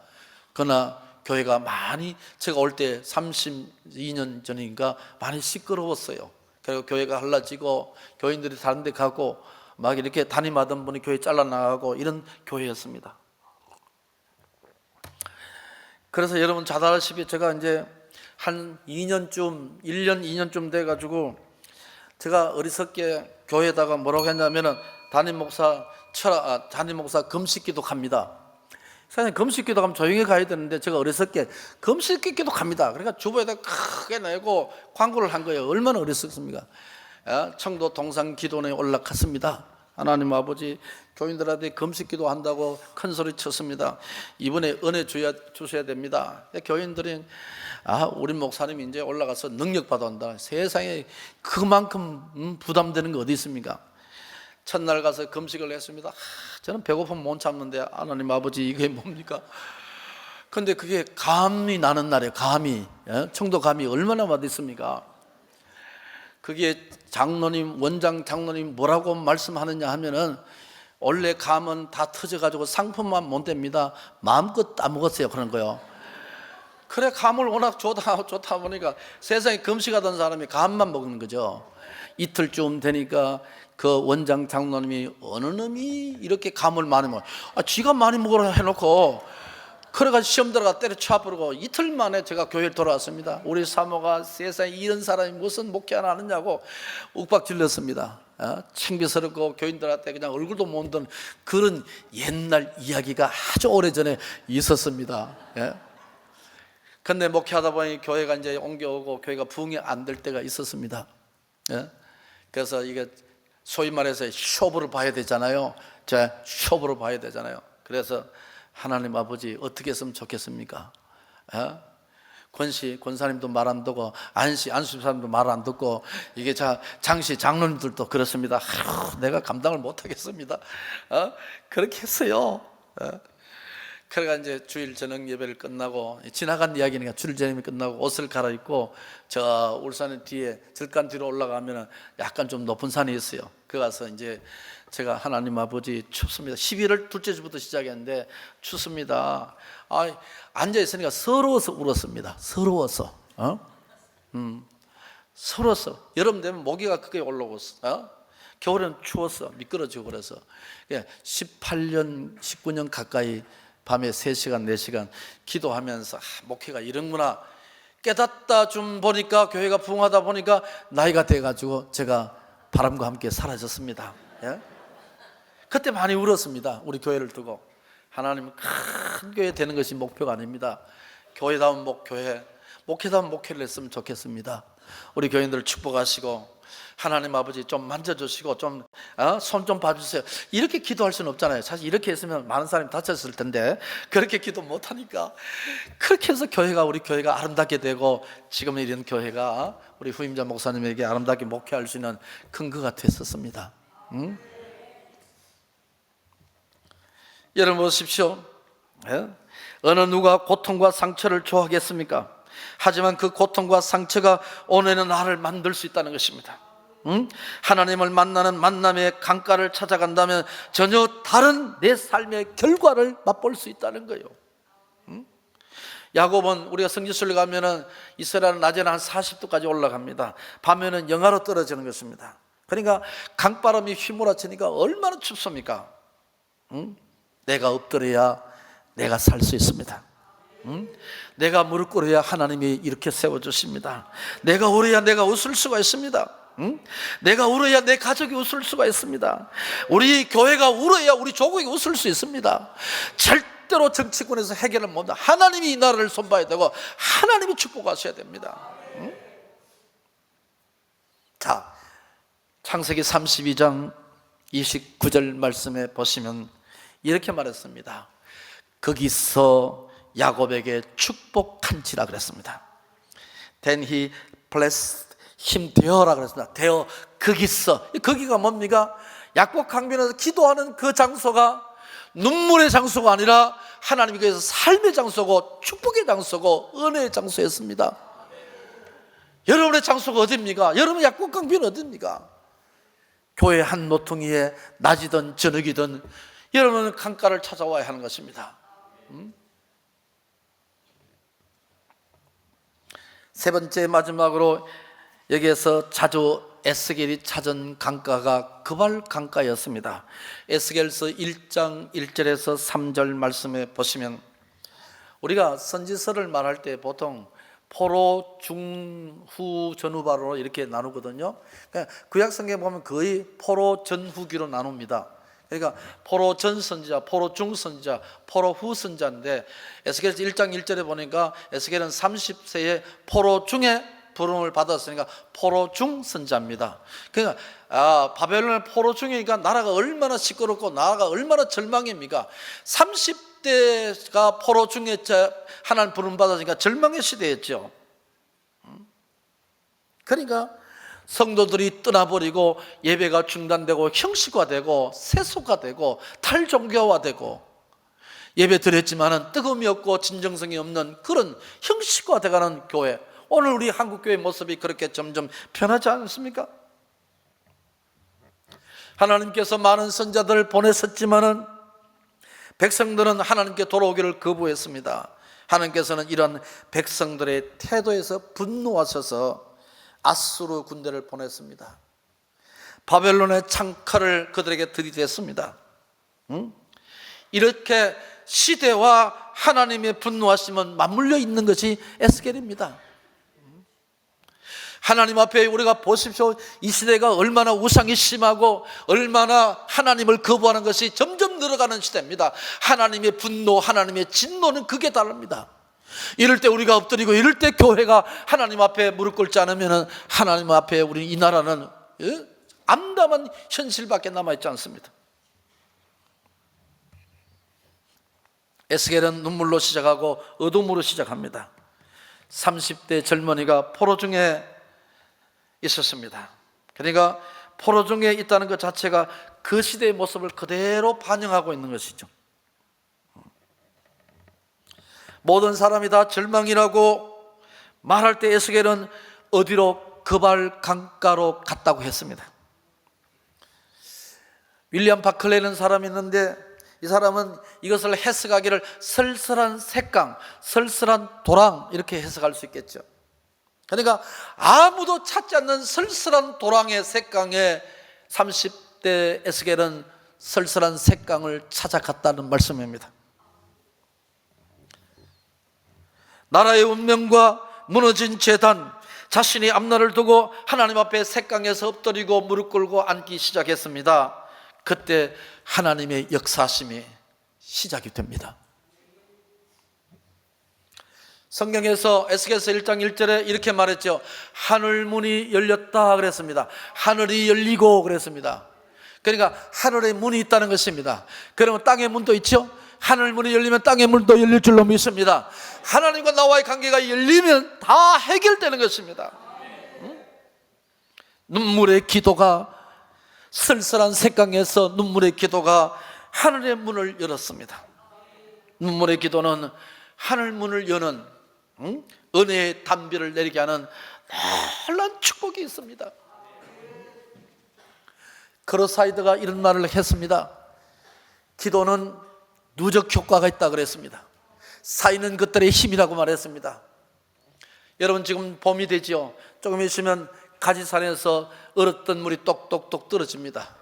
그러나 교회가 많이 제가 올 때 32년 전인가 많이 시끄러웠어요. 그리고 교회가 할라지고 교인들이 다른 데 가고 막 이렇게 담임하던 분이 교회 잘라나가고 이런 교회였습니다. 그래서 여러분 잘 아시다시피 제가 이제 한 2년쯤 1년 2년쯤 돼가지고 제가 어리석게 교회에다가 뭐라고 했냐면은 담임 목사 금식기도 갑니다. 사장님 금식기도 가면 조용히 가야 되는데 제가 어리석게 금식기도 갑니다. 그러니까 주보에다 크게 내고 광고를 한 거예요. 얼마나 어리석습니까? 청도 동산기도원에 올라갔습니다. 하나님 아버지, 교인들한테 금식기도 한다고 큰 소리 쳤습니다. 이번에 은혜 주셔야 됩니다. 교인들이 우리 목사님이 이제 올라가서 능력 받아온다. 세상에 그만큼 부담되는 거 어디 있습니까? 첫날 가서 금식을 했습니다. 저는 배고픔 못 참는데 하나님 아버지 이게 뭡니까? 근데 그게 감이 나는 날이에요. 감이, 청도 감이 얼마나 맛있습니까? 그게 장로님, 원장 장로님 뭐라고 말씀하느냐 하면은 원래 감은 다 터져가지고 상품만 못 됩니다. 마음껏 따먹었어요. 그런 거요. 그래, 감을 워낙 좋다 보니까 세상에 금식하던 사람이 감만 먹는 거죠. 이틀쯤 되니까 그 원장 장로님이 어느 놈이 이렇게 감을 많이 먹어? 쥐가 많이 먹으라 해놓고 그래가지고 시험 들어가 때려쳐 버리고 이틀 만에 제가 교회에 돌아왔습니다. 우리 사모가 세상에 이런 사람이 무슨 목회 하나 하느냐고 욱박질렀습니다. 창피스럽고 교인들한테 그냥 얼굴도 못 든 그런 옛날 이야기가 아주 오래전에 있었습니다. 근데 목회하다 보니 교회가 이제 옮겨오고 교회가 부흥이 안 될 때가 있었습니다. 그래서 이게 소위 말해서 쇼부를 봐야 되잖아요. 쇼부를 봐야 되잖아요. 그래서 하나님 아버지 어떻게 했으면 좋겠습니까? 권사님도 말 안 듣고 안수사님도 말 안 듣고 이게 장씨 장로님들도 그렇습니다. 내가 감당을 못 하겠습니다. 그렇게 했어요. 그래가 이제 주일 저녁 예배를 끝나고 지나간 이야기니까 주일 저녁이 끝나고 옷을 갈아입고 저 울산 뒤에 들간 뒤로 올라가면 약간 좀 높은 산이 있어요. 그 가서 이제 제가 하나님 아버지 춥습니다. 11월 둘째 주부터 시작했는데 춥습니다. 앉아 있으니까 서러워서 울었습니다. 서러워서. 서러워서. 여름 되면 모기가 크게 올라오고 겨울에는 추웠어. 미끄러지고 그래서 18년 19년 가까이 밤에 3시간 4시간 기도하면서 목회가 이런구나 깨닫다 좀 보니까 교회가 부흥하다 보니까 나이가 돼가지고 제가 바람과 함께 사라졌습니다. 그때 많이 울었습니다. 우리 교회를 두고. 하나님은 큰 교회 되는 것이 목표가 아닙니다. 교회다운 목회다운 목회를 했으면 좋겠습니다. 우리 교인들 축복하시고 하나님 아버지 좀 만져주시고 좀 손 좀 봐주세요. 이렇게 기도할 수는 없잖아요. 사실 이렇게 했으면 많은 사람이 다쳤을 텐데 그렇게 기도 못하니까 그렇게 해서 우리 교회가 아름답게 되고 지금 이런 교회가 우리 후임자 목사님에게 아름답게 목회할 수 있는 근거가 됐었습니다. 여러분 보십시오. 어느 누가 고통과 상처를 좋아하겠습니까? 하지만 그 고통과 상처가 오늘은 나를 만들 수 있다는 것입니다. 하나님을 만나는 만남의 강가를 찾아간다면 전혀 다른 내 삶의 결과를 맛볼 수 있다는 거예요. 야곱은 우리가 성지순례 가면은 이스라엘은 낮에는 한 40도까지 올라갑니다. 밤에는 영하로 떨어지는 것입니다. 그러니까 강바람이 휘몰아치니까 얼마나 춥습니까? 내가 엎드려야 내가 살 수 있습니다. 내가 무릎 꿇어야 하나님이 이렇게 세워주십니다. 내가 울어야 내가 웃을 수가 있습니다. 내가 울어야 내 가족이 웃을 수가 있습니다. 우리 교회가 울어야 우리 조국이 웃을 수 있습니다. 절대로 정치권에서 해결을 못한다. 하나님이 이 나라를 손봐야 되고 하나님이 축복하셔야 됩니다. 자, 창세기 32장 29절 말씀에 보시면 이렇게 말했습니다. 거기서 야곱에게 축복한지라 그랬습니다. Then he blessed him 되어라 그랬습니다. 되어 거기서. 거기가 뭡니까? 야곱 강변에서 기도하는 그 장소가 눈물의 장소가 아니라 하나님이 거기서 삶의 장소고 축복의 장소고 은혜의 장소였습니다. 여러분의 장소가 어디입니까? 여러분 야곱 강변은 어디입니까? 교회 한 모퉁이에 낮이든 저녁이든 여러분은 강가를 찾아와야 하는 것입니다. 세 번째 마지막으로 여기에서 자주 에스겔이 찾은 강가가 그발 강가였습니다. 에스겔서 1장 1절에서 3절 말씀에 보시면 우리가 선지서를 말할 때 보통 포로, 중후, 전후바로 이렇게 나누거든요. 구약 성경에 보면 거의 포로, 전후기로 나눕니다. 그러니까 포로 전 선지자, 포로 중 선지자, 포로 후 선지자인데 에스겔 1장 1절에 보니까 에스겔은 30세에 포로 중에 부름을 받았으니까 포로 중 선지자입니다. 그러니까 바벨론의 포로 중이니까 나라가 얼마나 시끄럽고 나라가 얼마나 절망입니까? 30대가 포로 중에 하나님 부름 받았으니까 절망의 시대였죠. 그러니까 성도들이 떠나버리고 예배가 중단되고 형식화되고 세속화되고 탈종교화되고 예배 드렸지만은 뜨거움이 없고 진정성이 없는 그런 형식화돼가는 교회, 오늘 우리 한국교회 모습이 그렇게 점점 변하지 않습니까? 하나님께서 많은 선자들을 보내셨지만은 백성들은 하나님께 돌아오기를 거부했습니다. 하나님께서는 이런 백성들의 태도에서 분노하셔서 아수르 군대를 보냈습니다. 바벨론의 창칼을 그들에게 들이댔습니다. 이렇게 시대와 하나님의 분노하심은 맞물려 있는 것이 에스겔입니다. 하나님 앞에 우리가 보십시오. 이 시대가 얼마나 우상이 심하고 얼마나 하나님을 거부하는 것이 점점 늘어가는 시대입니다. 하나님의 분노, 하나님의 진노는 극에 달합니다. 이럴 때 우리가 엎드리고 이럴 때 교회가 하나님 앞에 무릎 꿇지 않으면 하나님 앞에 우리 이 나라는 암담한 현실밖에 남아있지 않습니다. 에스겔은 눈물로 시작하고 어둠으로 시작합니다. 30대 젊은이가 포로 중에 있었습니다. 그러니까 포로 중에 있다는 것 자체가 그 시대의 모습을 그대로 반영하고 있는 것이죠. 모든 사람이 다 절망이라고 말할 때 에스겔은 어디로? 그발 강가로 갔다고 했습니다. 윌리엄 바클레이라는 사람이 있는데 이 사람은 이것을 해석하기를 쓸쓸한 색강, 쓸쓸한 도랑 이렇게 해석할 수 있겠죠. 그러니까 아무도 찾지 않는 쓸쓸한 도랑의 색강에 30대 에스겔은 쓸쓸한 색강을 찾아갔다는 말씀입니다. 나라의 운명과 무너진 제단, 자신이 앞날을 두고 하나님 앞에 색강에서 엎드리고 무릎 꿇고 앉기 시작했습니다. 그때 하나님의 역사하심이 시작이 됩니다. 성경에서 에스겔서 1장 1절에 이렇게 말했죠. 하늘 문이 열렸다 그랬습니다. 하늘이 열리고 그랬습니다. 그러니까 하늘에 문이 있다는 것입니다. 그러면 땅의 문도 있죠. 하늘 문이 열리면 땅의 문도 열릴 줄로 믿습니다. 하나님과 나와의 관계가 열리면 다 해결되는 것입니다. 눈물의 기도가, 쓸쓸한 색강에서 눈물의 기도가 하늘의 문을 열었습니다. 눈물의 기도는 하늘 문을 여는 은혜의 담비를 내리게 하는 놀라운 축복이 있습니다. 크로사이드가 이런 말을 했습니다. 기도는 누적 효과가 있다 그랬습니다. 쌓이는 것들의 힘이라고 말했습니다. 여러분 지금 봄이 되죠. 조금 있으면 가지산에서 얼었던 물이 똑똑똑 떨어집니다.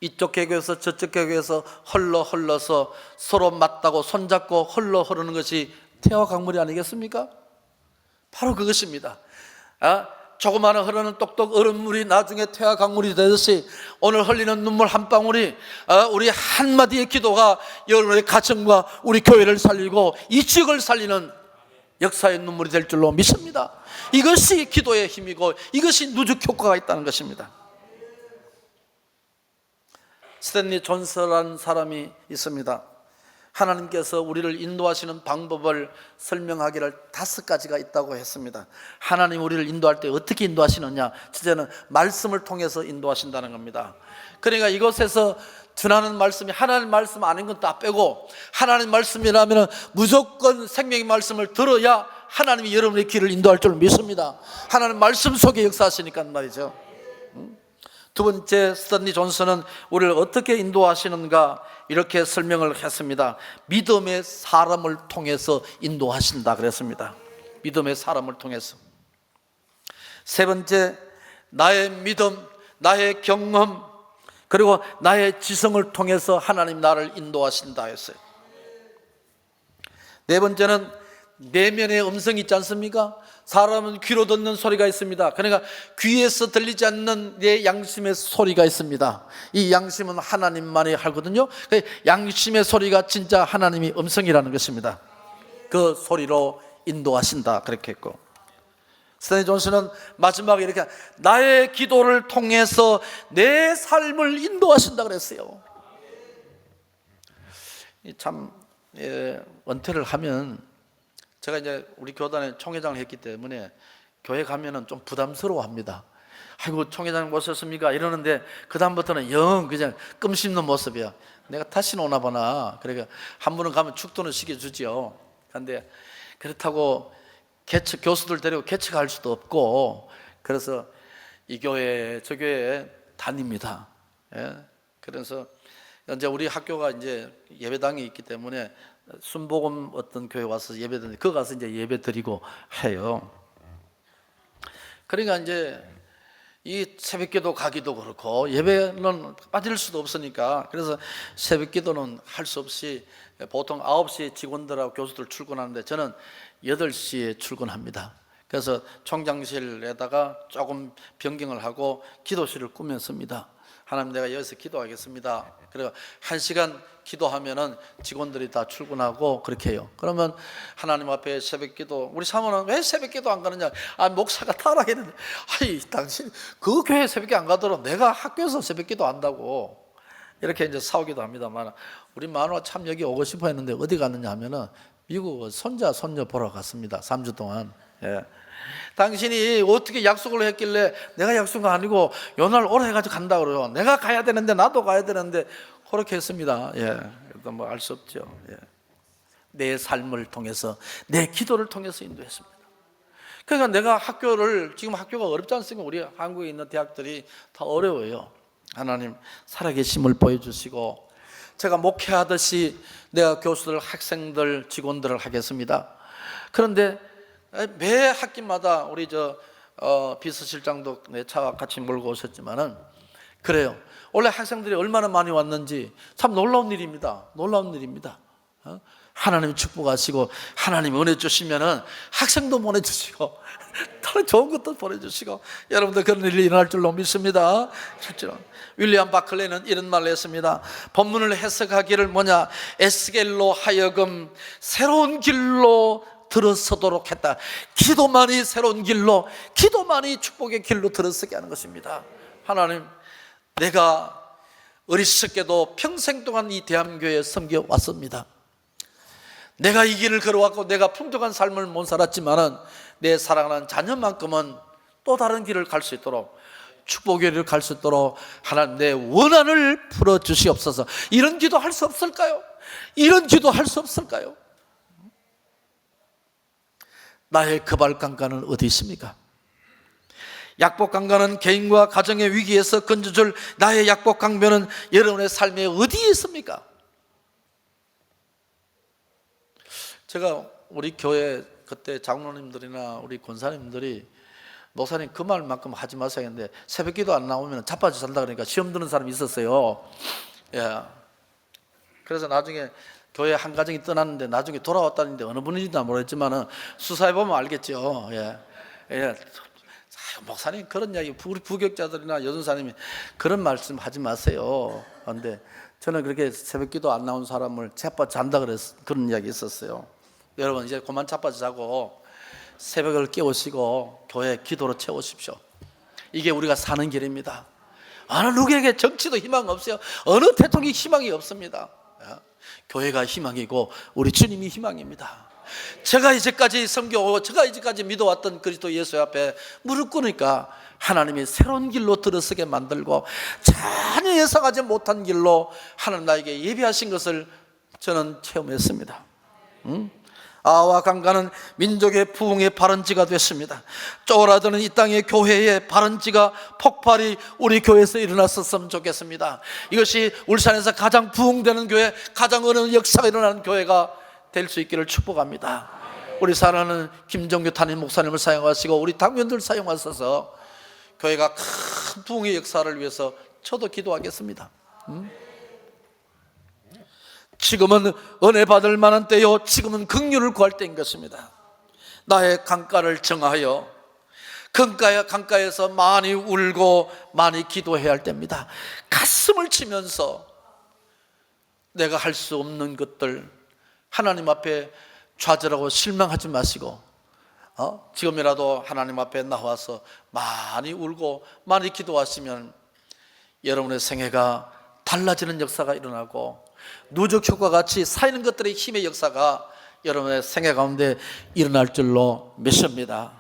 이쪽 계곡에서 저쪽 계곡에서 흘러서 서로 맞다고 손잡고 흐르는 것이 태화 강물이 아니겠습니까? 바로 그것입니다. 조그마한 흐르는 똑똑 얼음물이 나중에 태화 강물이 되듯이 오늘 흘리는 눈물 한 방울이 우리 한마디의 기도가 여러분의 가정과 우리 교회를 살리고 이 지역을 살리는 역사의 눈물이 될 줄로 믿습니다. 이것이 기도의 힘이고 이것이 누적 효과가 있다는 것입니다. 스탠리 존스라는 사람이 있습니다. 하나님께서 우리를 인도하시는 방법을 설명하기를 5가지가 있다고 했습니다. 하나님 우리를 인도할 때 어떻게 인도하시느냐? 첫째는 말씀을 통해서 인도하신다는 겁니다. 그러니까 이곳에서 전하는 말씀이 하나님 말씀 아닌 건 다 빼고 하나님 말씀이라면 무조건 생명의 말씀을 들어야 하나님이 여러분의 길을 인도할 줄 믿습니다. 하나님 말씀 속에 역사하시니까 말이죠. 두 번째, 스탠리 존슨은 우리를 어떻게 인도하시는가 이렇게 설명을 했습니다. 믿음의 사람을 통해서 인도하신다 그랬습니다. 믿음의 사람을 통해서. 세 번째, 나의 믿음, 나의 경험, 그리고 나의 지성을 통해서 하나님 나를 인도하신다 했어요. 네 번째는 내면의 음성이 있지 않습니까? 사람은 귀로 듣는 소리가 있습니다. 그러니까 귀에서 들리지 않는 내 양심의 소리가 있습니다. 이 양심은 하나님만이 하거든요. 양심의 소리가 진짜 하나님의 음성이라는 것입니다. 그 소리로 인도하신다 그렇게 했고, 스탠리 존슨은 마지막에 이렇게 나의 기도를 통해서 내 삶을 인도하신다 그랬어요. 참 은퇴를 하면, 제가 이제 우리 교단에 총회장을 했기 때문에 교회 가면은 좀 부담스러워합니다. 아이고 총회장 모셨습니까? 이러는데 그 다음부터는 영 그냥 끔 씹는 모습이야. 내가 다시는 오나 보나. 그러니까 한 번은 가면 축도는 시켜주지요. 그런데 그렇다고 교수들 데리고 개척할 수도 없고, 그래서 이 교회 저 교회에 다닙니다. 그래서 이제 우리 학교가 이제 예배당이 있기 때문에 순복음 어떤 교회 와서 예배 드리는데 그 가서 이제 예배 드리고 해요. 그러니까 이제 이 새벽기도 가기도 그렇고 예배는 빠질 수도 없으니까, 그래서 새벽기도는 할 수 없이 보통 9시에 직원들하고 교수들 출근하는데 저는 8시에 출근합니다. 그래서 총장실에다가 조금 변경을 하고 기도실을 꾸몄습니다. 하나님, 내가 여기서 기도하겠습니다. 그리고 1시간 기도하면은 직원들이 다 출근하고 그렇게 해요. 그러면 하나님 앞에 새벽기도, 우리 사모는 왜 새벽기도 안 가느냐? 목사가 타락했는데, 당신 그 교회 새벽에 안 가도록 내가 학교에서 새벽기도 한다고. 이렇게 이제 싸우기도 합니다만, 우리 마누라 참 여기 오고 싶어 했는데 어디 갔느냐 하면은 미국 손자 손녀 보러 갔습니다. 3주 동안. 당신이 어떻게 약속을 했길래 내가 약속이 아니고 요날 오라 해가지고 간다 그래요. 내가 가야 되는데 나도 가야 되는데 그렇게 했습니다. 그래도 뭐 알 수 없죠. 내 삶을 통해서, 내 기도를 통해서 인도했습니다. 그러니까 내가 학교를, 지금 학교가 어렵지 않습니까? 우리 한국에 있는 대학들이 다 어려워요. 하나님 살아계심을 보여주시고, 제가 목회하듯이 내가 교수들, 학생들, 직원들을 하겠습니다. 그런데 매 학기마다 우리 비서실장도 내 차와 같이 몰고 오셨지만은 그래요. 원래 학생들이 얼마나 많이 왔는지 참 놀라운 일입니다. 놀라운 일입니다. 하나님 축복하시고 하나님 은혜 주시면은 학생도 보내주시고 더 좋은 것도 보내주시고, 여러분들 그런 일이 일어날 줄로 믿습니다. 실제로 윌리엄 바클레는 이런 말을 했습니다. 본문을 해석하기를 에스겔로 하여금 새로운 길로 들어서도록 했다. 기도만이 새로운 길로, 기도만이 축복의 길로 들어서게 하는 것입니다. 하나님, 내가 어리석게도 평생 동안 이 대한교회에 섬겨왔습니다. 내가 이 길을 걸어왔고 내가 풍족한 삶을 못 살았지만은 내 사랑하는 자녀만큼은 또 다른 길을 갈 수 있도록, 축복의 길을 갈 수 있도록 하나님 내 원한을 풀어주시옵소서. 이런 기도 할 수 없을까요? 이런 기도 할 수 없을까요? 나의 금알강가는 어디 있습니까? 약복강가는 개인과 가정의 위기에서 건져줄 나의 약복강변은 여러분의 삶에 어디에 있습니까? 제가 우리 교회 그때 장로님들이나 우리 권사님들이 목사님 그 말만큼 하지 마세요 했는데, 새벽기도 안 나오면 자빠져 산다 그러니까 시험 드는 사람이 있었어요. 그래서 나중에 교회 한 가정이 떠났는데 나중에 돌아왔다는데 어느 분인지는 모르겠지만은 수사해보면 알겠죠. 목사님 그런 이야기, 우리 부격자들이나 여전사님이 그런 말씀 하지 마세요. 그런데 저는 그렇게 새벽기도 안 나온 사람을 자빠져 잔다 그런 이야기 있었어요. 여러분 이제 그만 자빠져 자고 새벽을 깨우시고 교회 기도로 채우십시오. 이게 우리가 사는 길입니다. 어느 누구에게 정치도 희망 없어요. 어느 대통령이 희망이 없습니다. 교회가 희망이고 우리 주님이 희망입니다. 제가 이제까지 섬겨오고 제가 이제까지 믿어왔던 그리스도 예수 앞에 무릎 꿇으니까 하나님이 새로운 길로 들어서게 만들고 전혀 예상하지 못한 길로 하나님 나에게 예비하신 것을 저는 체험했습니다. 아와 강가는 민족의 부흥의 발원지가 됐습니다. 쪼그라드는 이 땅의 교회의 발원지가 폭발이 우리 교회에서 일어났었으면 좋겠습니다. 이것이 울산에서 가장 부흥되는 교회, 가장 어려운 역사가 일어나는 교회가 될 수 있기를 축복합니다. 우리 사랑하는 김정규 담임 목사님을 사용하시고 우리 당원들 사용하셔서 교회가 큰 부흥의 역사를 위해서 저도 기도하겠습니다. 지금은 은혜 받을 만한 때요, 지금은 긍휼을 구할 때인 것입니다. 나의 강가를 정하여 강가에서 많이 울고 많이 기도해야 할 때입니다. 가슴을 치면서 내가 할 수 없는 것들 하나님 앞에 좌절하고 실망하지 마시고 지금이라도 하나님 앞에 나와서 많이 울고 많이 기도하시면 여러분의 생애가 달라지는 역사가 일어나고 누적 효과 같이 쌓이는 것들의 힘의 역사가 여러분의 생애 가운데 일어날 줄로 믿습니다.